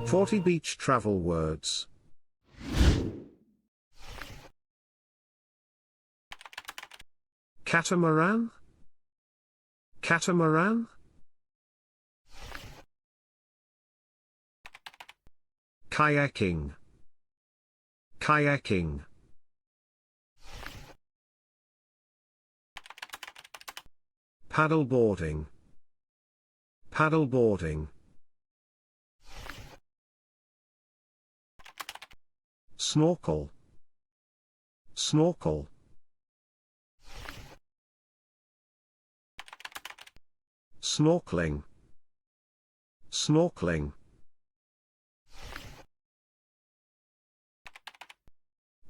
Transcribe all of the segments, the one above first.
40 beach travel words. Catamaran? Catamaran? Kayaking. Kayaking. Paddleboarding. Paddleboarding. Snorkel. Snorkel. Snorkeling. Snorkeling.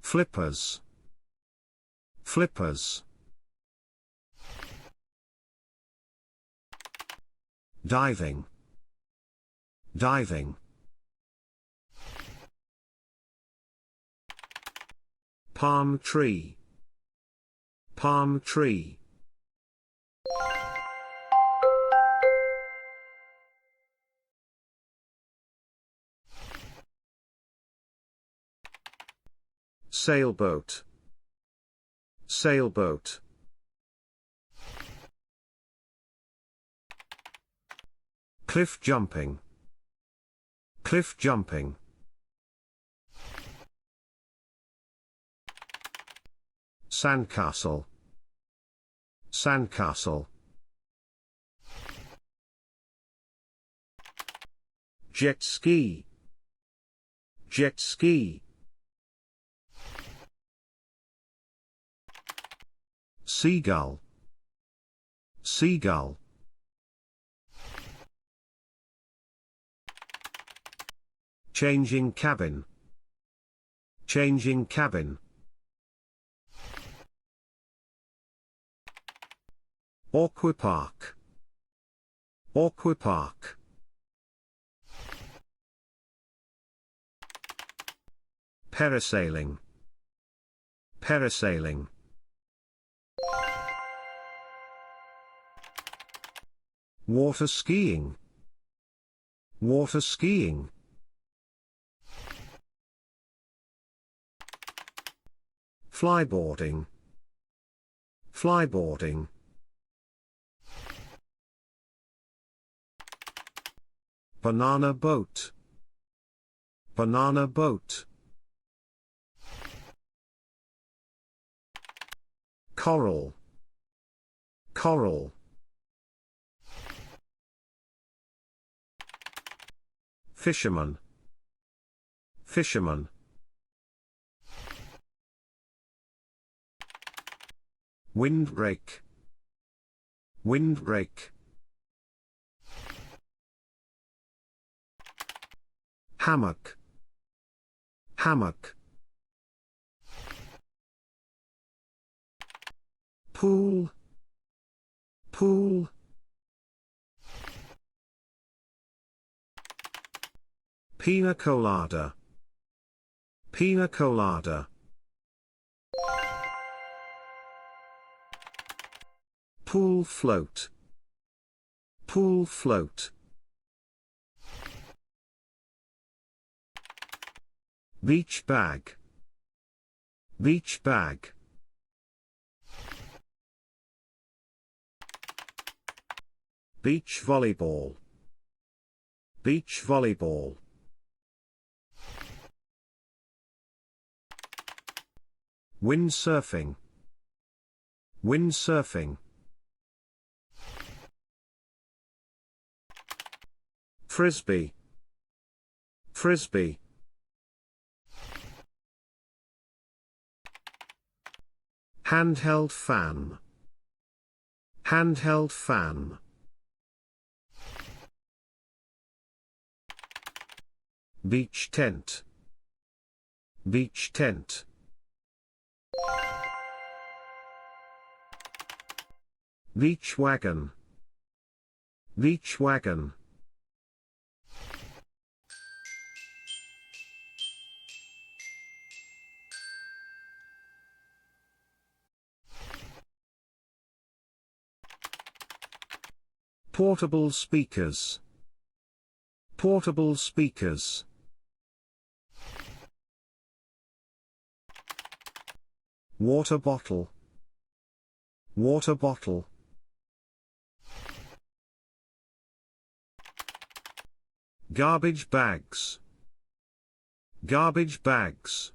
Flippers. Flippers. Diving. Diving. Palm tree. Palm tree. Sailboat. Sailboat. Cliff jumping. Cliff jumping. Sandcastle. Sandcastle. Jet ski. Jet ski. Seagull. Seagull. Changing cabin. Changing cabin. Aquapark. Aquapark. Parasailing. Parasailing. Water skiing. Water skiing. Flyboarding. Flyboarding. Banana boat. Banana boat. Coral. Coral. Fisherman. Fisherman. Windbreak. Windbreak. Hammock. Hammock. Pool. Pool. Pina colada. Pina colada. Pool float. Pool float. Beach bag. Beach bag. Beach volleyball. Beach volleyball. Windsurfing. Windsurfing. Frisbee. Frisbee. Handheld fan. Handheld fan. Beach tent. Beach tent. Beach wagon. Beach wagon. Portable speakers. Portable speakers. Water bottle. Water bottle. Garbage bags. Garbage bags.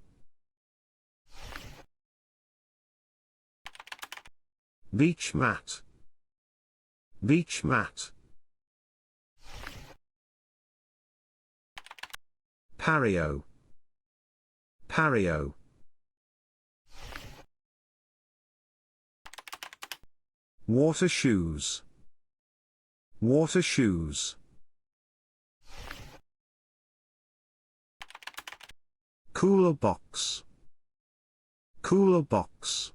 Beach mat. Beach mat. Pareo. Pareo. Water shoes. Water shoes. Cooler box. Cooler box.